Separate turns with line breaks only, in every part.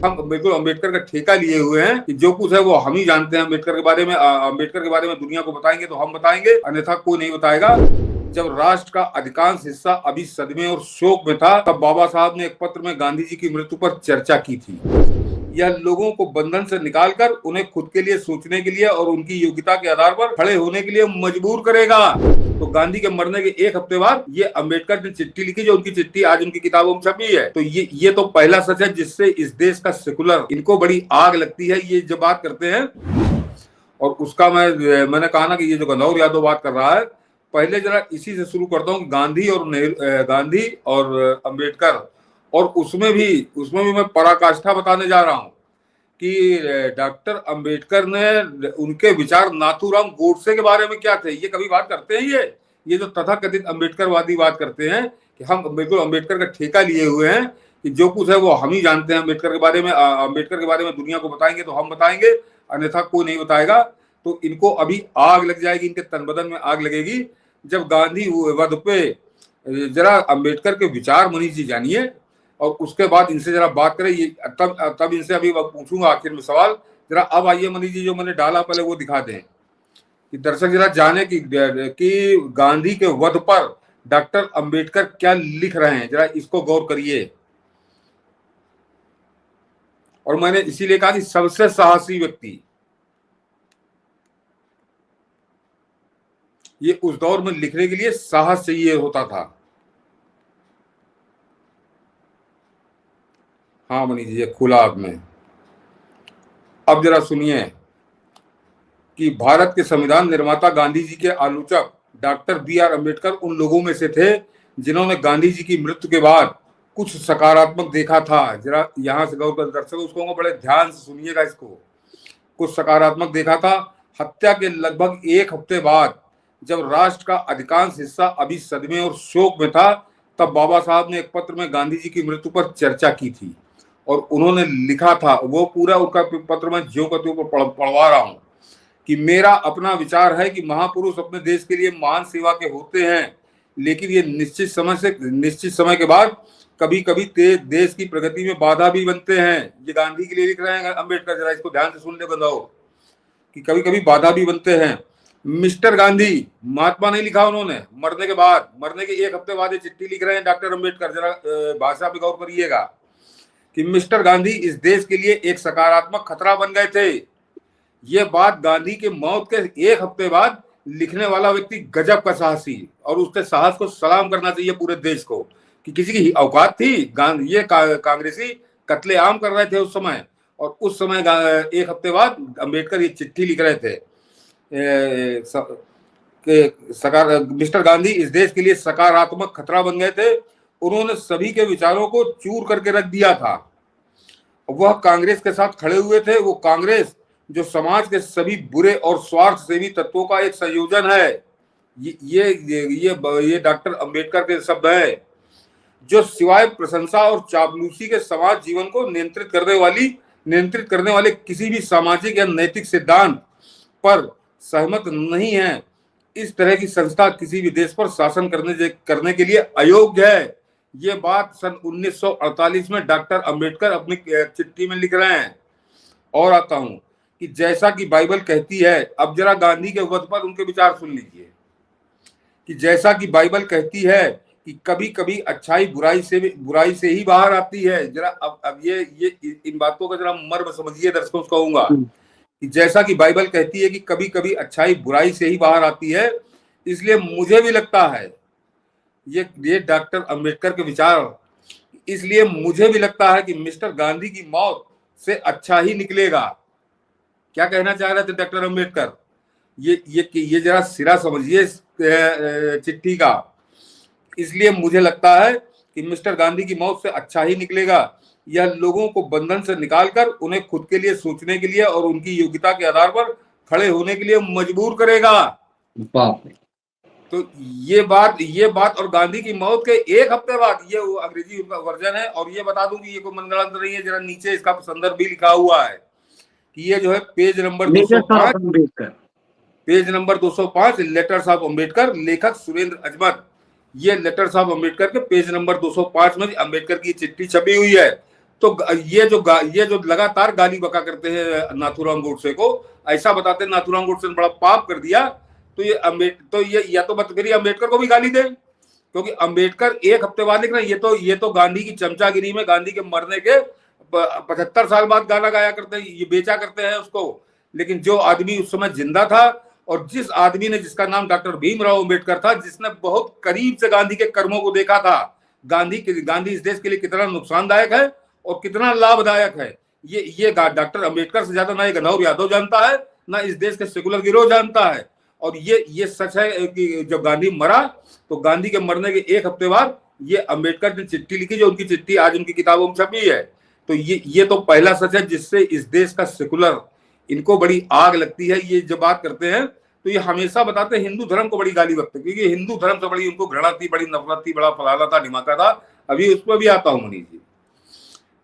हम बिल्कुल अम्बेडकर का ठेका लिए हुए हैं कि जो कुछ है वो हम ही जानते हैं अम्बेडकर के बारे में दुनिया को बताएंगे तो हम बताएंगे, अन्यथा कोई नहीं बताएगा। जब राष्ट्र का अधिकांश हिस्सा अभी सदमे और शोक में था, तब बाबा साहब ने एक पत्र में गांधी जी की मृत्यु पर चर्चा की थी। यह लोगों को बंधन से निकालकर उन्हें खुद के लिए सोचने के लिए और उनकी योग्यता के आधार पर खड़े होने के लिए मजबूर करेगा। तो गांधी के मरने के एक हफ्ते बाद ये अम्बेडकर ने चिट्ठी लिखी, जो उनकी चिट्ठी आज उनकी किताबों में छपी है। तो ये तो पहला सच है जिससे इस देश का सेकुलर इनको बड़ी आग लगती है, ये जब बात करते हैं। और उसका मैंने कहा ना कि ये जो गंधौर यादव बात कर रहा है, पहले जरा इसी से शुरू करता हूँ। गांधी और अम्बेडकर, और उसमें भी मैं पराकाष्ठा बताने जा रहा हूँ कि डॉक्टर अम्बेडकर ने उनके विचार नाथूराम गोडसे के बारे में क्या थे। ये कभी बात करते हैं ये जो तथाकथित अम्बेडकरवादी बात करते हैं कि हम बिल्कुल अम्बेडकर का ठेका लिए हुए हैं कि जो कुछ है वो हम ही जानते हैं अम्बेडकर के बारे में दुनिया को बताएंगे तो हम बताएंगे, अन्यथा कोई नहीं बताएगा। तो इनको अभी आग लग जाएगी, इनके तन बदन में आग लगेगी जब गांधी वध पे जरा अम्बेडकर के विचार मनीष जी जानिए, और उसके बाद इनसे जरा बात करें। ये तब इनसे अभी पूछूंगा आखिर में सवाल। जरा अब आइए मनीष जी, जो मैंने डाला पहले वो दिखा दें कि दर्शक जरा जाने कि गांधी के वध पर डॉक्टर अम्बेडकर क्या लिख रहे हैं, जरा इसको गौर करिए। और मैंने इसीलिए कहा कि सबसे साहसी व्यक्ति ये उस दौर में लिखने के लिए साहस चाहिए होता था। हाँ मनीष जी, ये खुला आप में। अब जरा सुनिए कि भारत के संविधान निर्माता गांधी जी के आलोचक डॉक्टर बी.आर. अम्बेडकर उन लोगों में से थे जिन्होंने गांधी जी की मृत्यु के बाद कुछ सकारात्मक देखा था। जरा यहां से गौर कर दर्शकों, उसको बड़े ध्यान से सुनिएगा इसको। कुछ सकारात्मक देखा था। हत्या के लगभग एक हफ्ते बाद जब राष्ट्र का अधिकांश हिस्सा अभी सदमे और शोक में था, तब बाबा साहब ने एक पत्र में गांधी जी की मृत्यु पर चर्चा की थी और उन्होंने लिखा था, वो पूरा उनका पत्र में ज्यों का त्यों पढ़वा रहा हूं कि मेरा अपना विचार है कि महापुरुष अपने देश के लिए महान सेवा के होते हैं, लेकिन ये निश्चित समय के बाद कभी कभी देश की प्रगति में बाधा भी बनते हैं। ये गांधी के लिए लिख रहे हैं अम्बेडकर, जरा इसको ध्यान से सुन ले बंदाओ कि कभी कभी बाधा भी बनते हैं। मिस्टर गांधी, महात्मा नहीं लिखा उन्होंने, मरने के एक हफ्ते बाद ये चिट्ठी लिख रहे हैं डॉक्टर अम्बेडकर। जरा भाषा पे गौर करिएगा कि मिस्टर गांधी इस देश के लिए एक सकारात्मक खतरा बन गए थे। ये बात गांधी के मौत के एक हफ्ते बाद लिखने वाला व्यक्ति गजब का साहसी, और उसके साहस को सलाम करना चाहिए पूरे देश को कि किसी की औकात थी। ये कांग्रेसी कत्लेआम कर रहे थे उस समय, और उस समय एक हफ्ते बाद अम्बेडकर ये चिट्ठी लिख रहे थे। मिस्टर गांधी इस देश के लिए सकारात्मक खतरा बन गए थे। उन्होंने सभी के विचारों को चूर करके रख दिया था। वह कांग्रेस के साथ खड़े हुए थे, वो कांग्रेस जो समाज के सभी बुरे और स्वार्थ सेवी तत्वों का एक संयोजन है। ये डॉक्टर अम्बेडकर के शब्द है, जो सिवाय प्रशंसा और चापलूसी के समाज जीवन को नियंत्रित करने वाले किसी भी सामाजिक या नैतिक सिद्धांत पर सहमत नहीं है। इस तरह की संस्था किसी भी देश पर शासन करने के लिए अयोग्य है। ये बात सन 1948 में डॉक्टर अम्बेडकर अपनी चिट्ठी में लिख रहे हैं। और आता हूं कि जैसा कि बाइबल कहती है, अब जरा गांधी के वध पर उनके विचार सुन लीजिए कि जैसा कि बाइबल कहती है कि कभी कभी अच्छाई बुराई से ही बाहर आती है। जरा अब ये इन बातों का जरा मर्म समझिए दर्शकों, कहूंगा कि जैसा कि बाइबल कहती है कि कभी कभी अच्छाई बुराई से ही बाहर आती है, इसलिए मुझे भी लगता है, ये डॉक्टर अम्बेडकर के विचार, इसलिए मुझे भी लगता है कि मिस्टर गांधी की मौत से अच्छा ही निकलेगा। क्या कहना चाह रहे थे डॉक्टर अम्बेडकर? ये जरा सिरा समझिए चिट्ठी का। इसलिए मुझे लगता है कि मिस्टर गांधी की मौत से अच्छा ही निकलेगा। यह लोगों को बंधन से निकालकर उन्हें खुद के लिए सोचने के लिए और उनकी योग्यता के आधार पर खड़े होने के लिए मजबूर करेगा। तो ये बात और गांधी की मौत के एक हफ्ते बाद, ये वो अंग्रेजी उनका वर्जन है। और ये बता दूं कि ये कोई मनगढ़ंत नहीं है, जरा नीचे इसका संदर्भ भी लिखा हुआ है कि ये जो है page number 205 letters of Ambedkar, लेखक सुरेंद्र अजमत। ये लेटर्स ऑफ अम्बेडकर के पेज नंबर 205 में अम्बेडकर की चिट्ठी छपी हुई है। तो ये जो लगातार गाली बका करते हैं नाथूराम गोडसे को, ऐसा बताते हैं नाथूराम गोडसे ने बड़ा पाप कर दिया, तो ये या तो फिर अम्बेडकर को भी गाली दे, क्योंकि अम्बेडकर एक हफ्ते बाद लिख रहे हैं ये तो गांधी की चमचागिरी में गांधी के मरने के 75 साल बाद गाना गाया करते हैं, ये बेचा करते हैं उसको। लेकिन जो आदमी उस समय जिंदा था और जिस आदमी ने, जिसका नाम डॉक्टर भीमराव अम्बेडकर था, जिसने बहुत करीब से गांधी के कर्मों को देखा था, गांधी इस देश के लिए कितना नुकसानदायक है और कितना लाभदायक है, ये डॉक्टर अम्बेडकर से ज्यादा ना ये गणौर यादव जानता है, ना इस देश के सेकुलर गिरोह जानता है। और ये सच है कि जब गांधी मरा तो गांधी के मरने के एक हफ्ते बाद ये अम्बेडकर ने चिट्ठी लिखी, जो उनकी चिट्ठी आज उनकी किताबों में छपी है। तो ये तो पहला सच है जिससे इस देश का सेकुलर, इनको बड़ी आग लगती है। ये जब बात करते हैं तो ये हमेशा बताते हैं हिंदू धर्म को बड़ी गाली बकते, क्योंकि हिंदू धर्म से बड़ी उनको घृणा थी, बड़ी नफरत थी, बड़ा फलाना था, ढिमाका था। अभी उस पर भी आता हूं मनीष जी।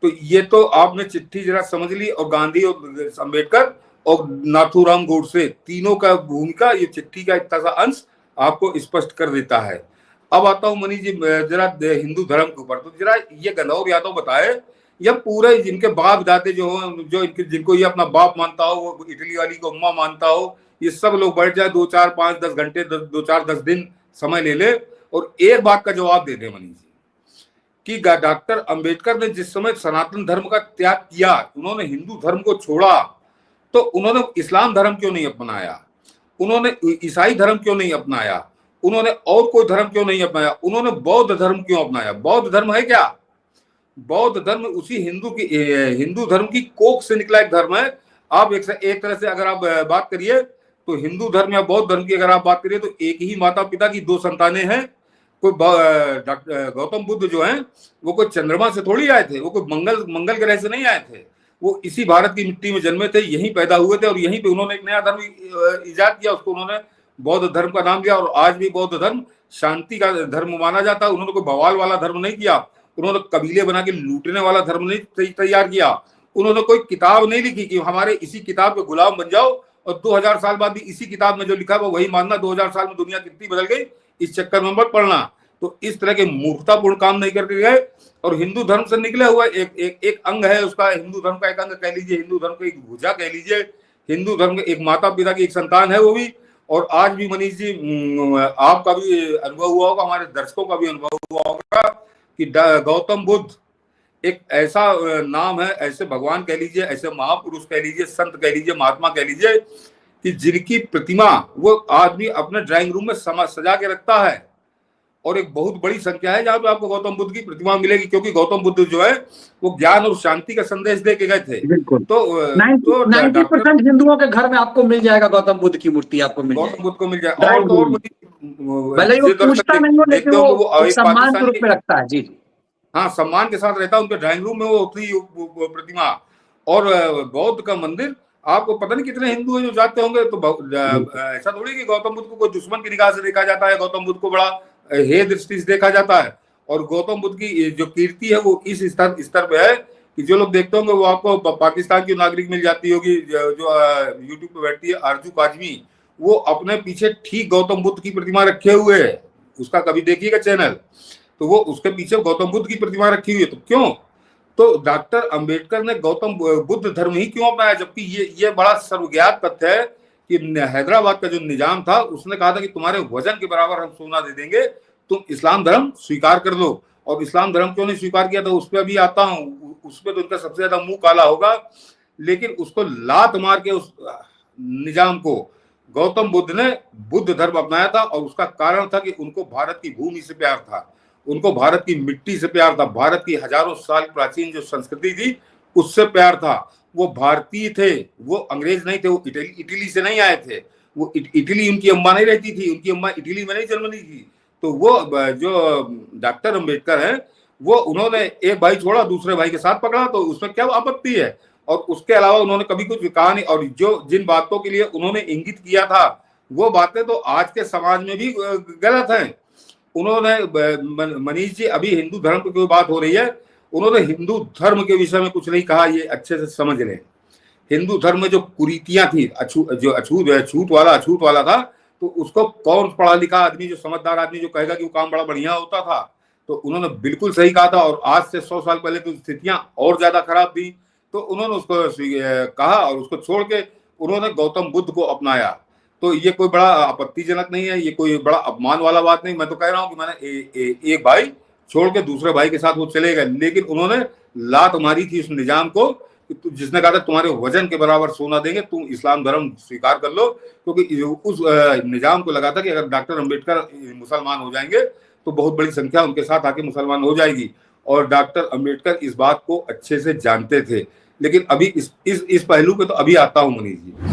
तो ये तो आपने चिट्ठी जरा समझ ली, और गांधी और अम्बेडकर और नाथूराम गोडसे तीनों का भूमिका, ये चिट्ठी का इतना सा अंश आपको स्पष्ट कर देता है। अब आता हूं मनीष जी जरा हिंदू धर्म के ऊपर। तो जरा ये गणौर यादव बताए, या पूरे जिनके बाप दादे जिनको ये अपना बाप मानता हो, वो इटली वाली को अम्मा मानता हो, ये सब लोग बैठ जाए 2, 4, 5, 10 घंटे, 2, 4, 10 दिन समय ले ले और एक बात का जवाब दे दे मनीष जी, कि डॉक्टर अंबेडकर ने जिस समय सनातन धर्म का त्याग किया, उन्होंने हिंदू धर्म को छोड़ा, तो उन्होंने इस्लाम धर्म क्यों नहीं अपनाया, उन्होंने ईसाई धर्म क्यों नहीं अपनाया, उन्होंने और कोई धर्म क्यों नहीं अपनाया, उन्होंने बौद्ध धर्म क्यों अपनाया? बौद्ध धर्म है क्या? बौद्ध धर्म उसी हिंदू धर्म की कोख से निकला एक धर्म है। आप एक तरह से अगर आप बात करिए तो हिंदू धर्म या बौद्ध धर्म की अगर आप बात करिए तो एक ही माता पिता की 2 संतानें हैं। कोई गौतम बुद्ध जो हैं वो कोई चंद्रमा से थोड़ी आए थे, वो कोई मंगल ग्रह से नहीं आए थे, वो इसी भारत की मिट्टी में जन्मे थे, यहीं पैदा हुए थे और यहीं पे उन्होंने एक नया धर्म इजाद किया, उसको उन्होंने बौद्ध धर्म का नाम दिया। और आज भी बौद्ध धर्म शांति का धर्म माना जाता है। उन्होंने कोई बवाल वाला धर्म नहीं किया, उन्होंने कबीले बना के लूटने वाला धर्म नहीं तैयार किया, उन्होंने कोई किताब नहीं लिखी कि हमारे इसी किताब के गुलाम बन जाओ और 2000 साल बाद भी इसी किताब में जो लिखा है वो वही मानना, 2000 साल में दुनिया कितनी बदल गई इस चक्कर में मत पड़ना। तो इस तरह के मूर्खतापूर्ण काम नहीं करके गए। और हिंदू धर्म से निकले हुआ एक अंग है उसका, हिंदू धर्म का एक अंग कह लीजिए, हिंदू धर्म का एक भुजा कह लीजिए, हिंदू धर्म के एक माता पिता की एक संतान है वो भी। और आज भी मनीष जी आपका भी अनुभव हुआ होगा, हमारे दर्शकों का भी अनुभव हुआ होगा कि गौतम बुद्ध एक ऐसा नाम है, ऐसे भगवान कह लीजिए, ऐसे महापुरुष कह लीजिए, संत कह लीजिए, महात्मा कह लीजिए, कि जिनकी प्रतिमा वो आदमी अपने ड्राइंग रूम में सजा के रखता है। और एक बहुत बड़ी संख्या है जहां पे आपको गौतम बुद्ध की प्रतिमा मिलेगी, क्योंकि गौतम बुद्ध जो है वो ज्ञान और शांति का संदेश दे के गए थे। तो
90% हिंदुओं के घर में आपको मिल जाएगा गौतम बुद्ध की मूर्ति, आपको मिल
गौतम बुद्ध को मिल जाएगा। और तो
भले वो पूछता नहीं हो, लेकिन वो सम्मान के रूप में रखता है। जी
हाँ, सम्मान के साथ रहता है। उनके ड्राइंग रूम में वो होती प्रतिमा। और बौद्ध का मंदिर, आपको पता नहीं कितने हिंदू हैं जो जाते होंगे। तो ऐसा थोड़ी कि गौतम बुद्ध को कोई दुश्मन की निगाह से देखा जाता है, गौतम बुद्ध को बड़ा हे दृष्टि से देखा जाता है। और गौतम बुद्ध की जो कीर्ति है वो इस स्तर पे है कि जो लोग देखते होंगे वो आपको पाकिस्तान की नागरिक मिल जाती होगी, जो यूट्यूब पे बैठती है आरजू काजमी, वो अपने पीछे ठीक गौतम बुद्ध की प्रतिमा रखे हुए है, उसका कभी देखिएगा चैनल, तो वो उसके पीछे गौतम बुद्ध की प्रतिमा रखी हुई है। तो क्यों? तो डॉक्टर अंबेडकर ने गौतम बुद्ध धर्म ही क्यों अपनाया? जबकि ये बड़ा सर्वज्ञात तथ्य है कि हैदराबाद का जो निजाम था उसने कहा था कि तुम्हारे वजन के बराबर हम सोना दे देंगे, तुम इस्लाम धर्म स्वीकार कर लो। और इस्लाम धर्म क्यों नहीं स्वीकार किया? तो उस पर भी आता हूँ, उस पर तो उनका सबसे ज्यादा मुंह काला होगा। लेकिन उसको लात मार के उस निजाम को गौतम बुद्ध ने बुद्ध धर्म अपनाया था। और उसका कारण था कि उनको भारत की भूमि से प्यार था, उनको भारत की मिट्टी से प्यार था, भारत की हजारों साल प्राचीन जो संस्कृति थी उससे प्यार था। वो भारतीय थे, वो अंग्रेज नहीं थे, वो इटली से नहीं आए थे। वो इटली उनकी अम्मा नहीं रहती थी, उनकी अम्मा इटली में नहीं जन्म ली थी। तो वो जो डॉक्टर अंबेडकर है वो उन्होंने एक भाई छोड़ा दूसरे भाई के साथ पकड़ा, तो उसमें क्या आपत्ति है? और उसके अलावा उन्होंने कभी कुछ कहा नहीं। और जो जिन बातों के लिए उन्होंने इंगित किया था वो बातें तो आज के समाज में भी गलत हैं। उन्होंने मनीष जी, अभी हिंदू धर्म की कोई बात हो रही है, उन्होंने हिंदू धर्म के विषय में कुछ नहीं कहा, ये अच्छे से समझ लें। हिंदू धर्म में जो कुरीतियां थी, छूत वाला था, तो उसको कौन पढ़ा लिखा आदमी, जो समझदार आदमी जो कहेगा कि वो काम बड़ा बढ़िया होता था, तो उन्होंने बिल्कुल सही कहा था, और आज से 100 साल पहले तो स्थितियां और ज्यादा खराब थी, तो उन्होंने उसको कहा और उसको छोड़ के उन्होंने गौतम बुद्ध को अपनाया। तो ये कोई बड़ा आपत्तिजनक नहीं है, ये कोई बड़ा अपमान वाला बात नहीं। मैं तो कह रहा हूं कि मैंने एक भाई छोड़ के दूसरे भाई के साथ वो चले गए, लेकिन उन्होंने लात मारी थी उस निजाम को, जिसने कहा था तुम्हारे वजन के बराबर सोना देंगे, तुम इस्लाम धर्म स्वीकार कर लो। क्योंकि उस निजाम को लगा था कि अगर डॉक्टर अम्बेडकर मुसलमान हो जाएंगे तो बहुत बड़ी संख्या उनके साथ आके मुसलमान हो जाएगी, और डॉक्टर अम्बेडकर इस बात को अच्छे से जानते थे। लेकिन अभी इस पहलू पे तो अभी आता हूं मनीष जी।